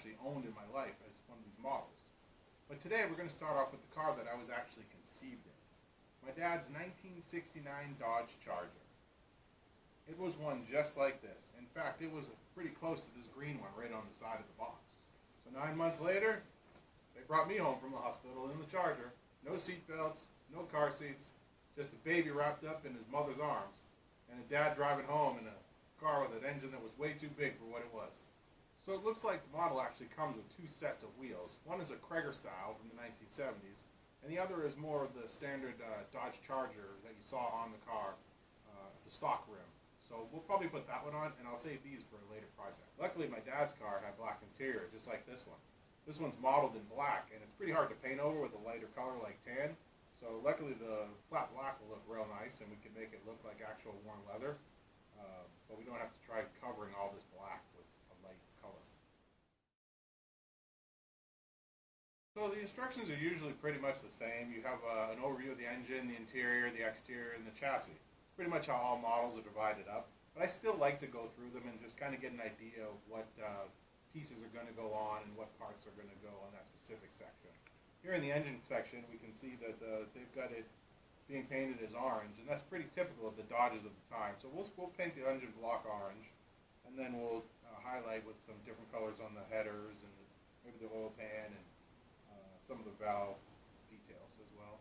actually owned in my life as one of these models. But today we're going to start off with the car that I was actually conceived in. My dad's 1969 Dodge Charger. It was one just like this. In fact, it was pretty close to this green one right on the side of the box. So 9 months later, they brought me home from the hospital in the Charger. No seat belts, no car seats, just a baby wrapped up in his mother's arms, and a dad driving home in a car with an engine that was way too big for what it was. So it looks like the model actually comes with two sets of wheels. One is a Krager style from the 1970s, and the other is more of the standard Dodge Charger that you saw on the car, the stock rim. So we'll probably put that one on, and I'll save these for a later project. Luckily, my dad's car had black interior, just like this one. This one's modeled in black, and it's pretty hard to paint over with a lighter color like tan. So luckily the flat black will look real nice, and we can make it look like actual worn leather. But we don't have to try covering all this black with a light color. So the instructions are usually pretty much the same. You have an overview of the engine, the interior, the exterior, and the chassis. It's pretty much how all models are divided up. But I still like to go through them and just kind of get an idea of what pieces are going to go on and what parts are going to go on that specific section. Here in the engine section, we can see that they've got it being painted as orange, and that's pretty typical of the Dodges of the time. So we'll paint the engine block orange, and then we'll highlight with some different colors on the headers and maybe the oil pan and some of the valve details as well.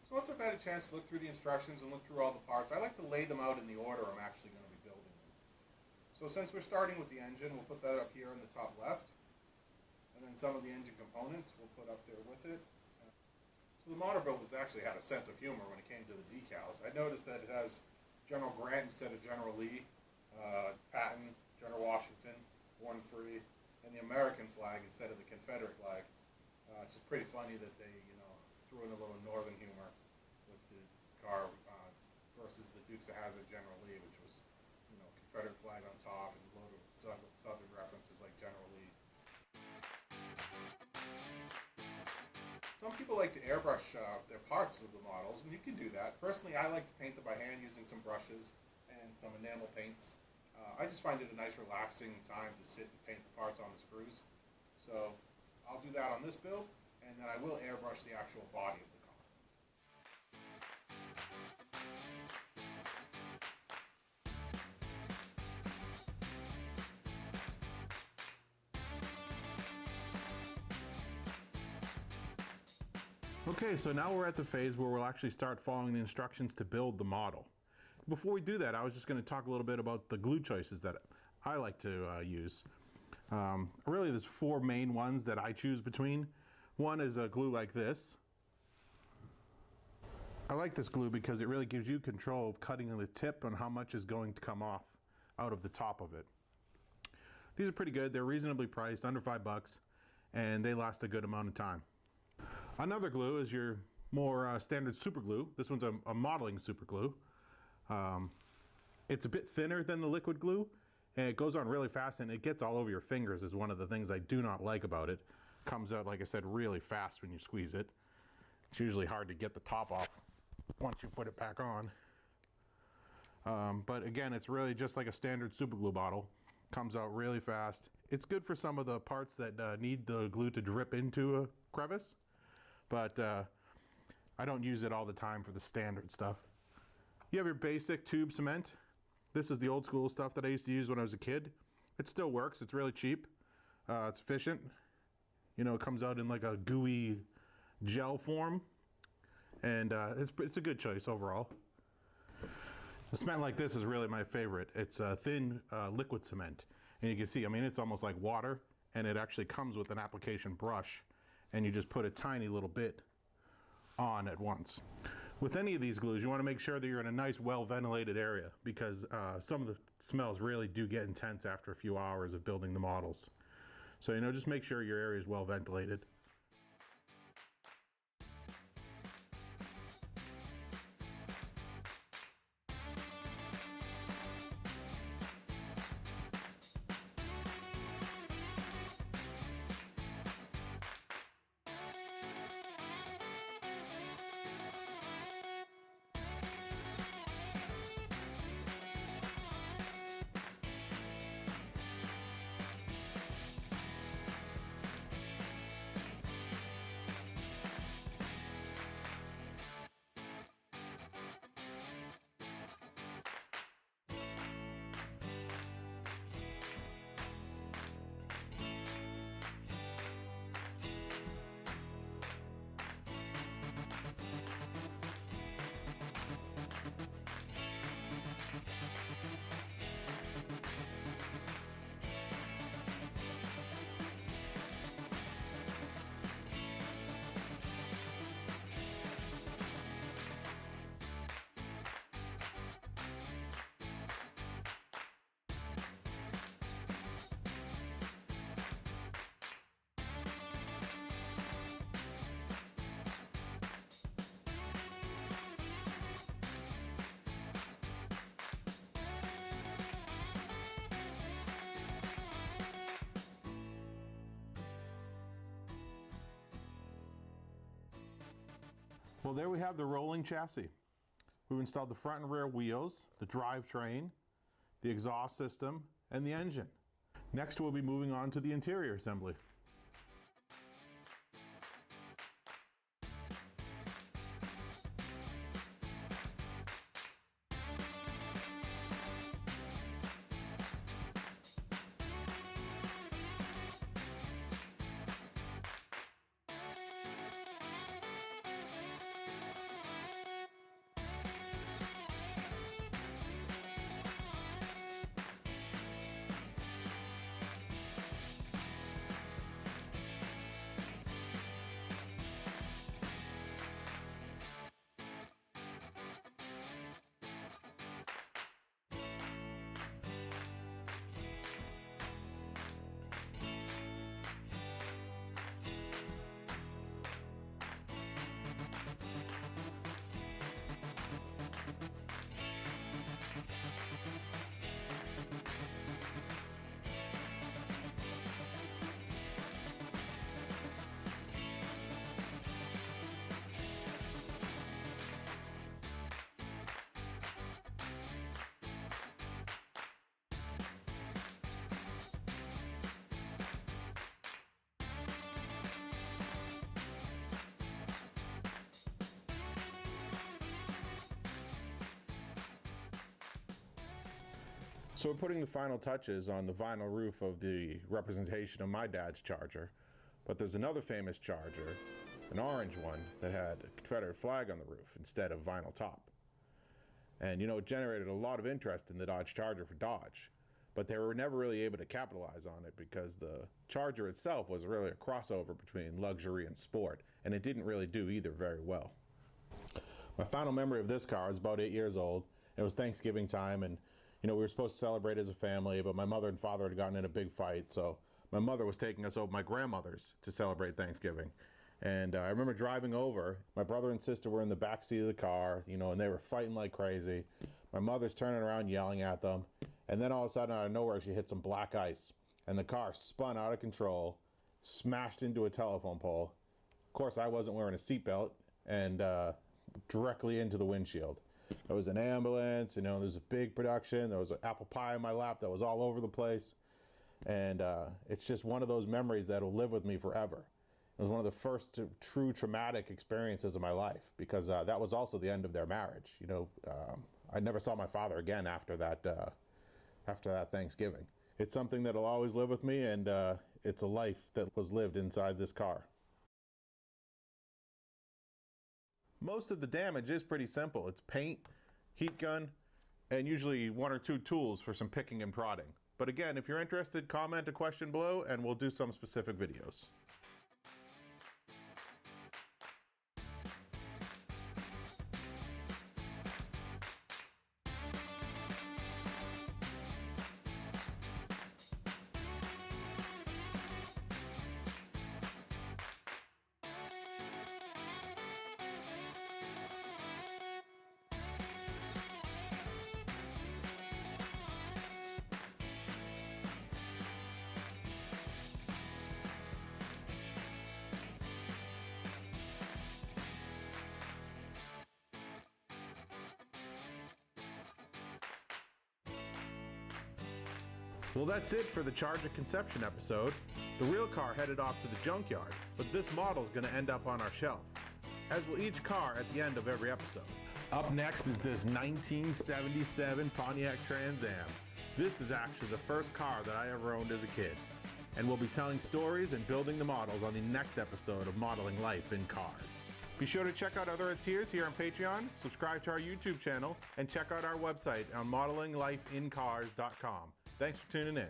So once I've had a chance to look through the instructions and look through all the parts, I like to lay them out in the order I'm actually going to be building them. So since we're starting with the engine, we'll put that up here in the top left. And then some of the engine components we'll put up there with it. So the motor build has actually had a sense of humor when it came to the decals. I noticed that it has General Grant instead of General Lee, Patton, General Washington, Born Free, and the American flag instead of the Confederate flag. It's just pretty funny that they, threw in a little northern humor with the car versus the Dukes of Hazzard General Lee, which was, Confederate flag on top and loaded with southern references like General Lee. Some people like to airbrush their parts of the models, and you can do that. Personally, I like to paint them by hand using some brushes and some enamel paints. I just find it a nice relaxing time to sit and paint the parts on the screws. So I'll do that on this build, and then I will airbrush the actual body of the car. Okay, so now we're at the phase where we'll actually start following the instructions to build the model. Before we do that, I was just going to talk a little bit about the glue choices that I like to use. Really, there's four main ones that I choose between. One is a glue like this. I like this glue because it really gives you control of cutting the tip on how much is going to come off out of the top of it. These are pretty good. They're reasonably priced, under $5, and they last a good amount of time. Another glue is your more standard super glue. This one's a modeling super glue. It's a bit thinner than the liquid glue, and it goes on really fast, and it gets all over your fingers is one of the things I do not like about it. Comes out, like I said, really fast when you squeeze it. It's usually hard to get the top off once you put it back on. But again, it's really just like a standard super glue bottle. Comes out really fast. It's good for some of the parts that need the glue to drip into a crevice, but I don't use it all the time for the standard stuff. You have your basic tube cement. This is the old school stuff that I used to use when I was a kid. It still works. It's really cheap. It's efficient. It comes out in like a gooey gel form, and it's a good choice overall. The cement like this is really my favorite. It's a thin liquid cement, and you can see, it's almost like water, and it actually comes with an application brush, and you just put a tiny little bit on at once. With any of these glues, you want to make sure that you're in a nice, well-ventilated area, because some of the smells really do get intense after a few hours of building the models. So, just make sure your area is well ventilated. Well, there we have the rolling chassis. We've installed the front and rear wheels, the drivetrain, the exhaust system, and the engine. Next, we'll be moving on to the interior assembly. So we're putting the final touches on the vinyl roof of the representation of my dad's Charger. But there's another famous Charger, an orange one, that had a Confederate flag on the roof instead of vinyl top. And you know, it generated a lot of interest in the Dodge Charger for Dodge. But they were never really able to capitalize on it because the Charger itself was really a crossover between luxury and sport, and it didn't really do either very well. My final memory of this car is about 8 years old. It was Thanksgiving time, and you know, we were supposed to celebrate as a family, but my mother and father had gotten in a big fight, so my mother was taking us over to my grandmother's to celebrate Thanksgiving. And I remember driving over, my brother and sister were in the back seat of the car, you know, and they were fighting like crazy. My mother's turning around yelling at them, and then all of a sudden out of nowhere she hit some black ice, and the car spun out of control, smashed into a telephone pole. Of course, I wasn't wearing a seatbelt, and directly into the windshield. There was an ambulance, you know, there was a big production. There was an apple pie in my lap that was all over the place. And it's just one of those memories that will live with me forever. It was one of the first true traumatic experiences of my life because that was also the end of their marriage. You know, I never saw my father again after that Thanksgiving. It's something that'll always live with me, and it's a life that was lived inside this car. Most of the damage is pretty simple. It's paint, heat gun, and usually 1 or 2 tools for some picking and prodding. But again, if you're interested, comment a question below and we'll do some specific videos. Well, that's it for the Charger conception episode. The real car headed off to the junkyard, but this model's gonna end up on our shelf, as will each car at the end of every episode. Up next is this 1977 Pontiac Trans Am. This is actually the first car that I ever owned as a kid. And we'll be telling stories and building the models on the next episode of Modeling Life in Cars. Be sure to check out other tiers here on Patreon, subscribe to our YouTube channel, and check out our website on modelinglifeincars.com. Thanks for tuning in.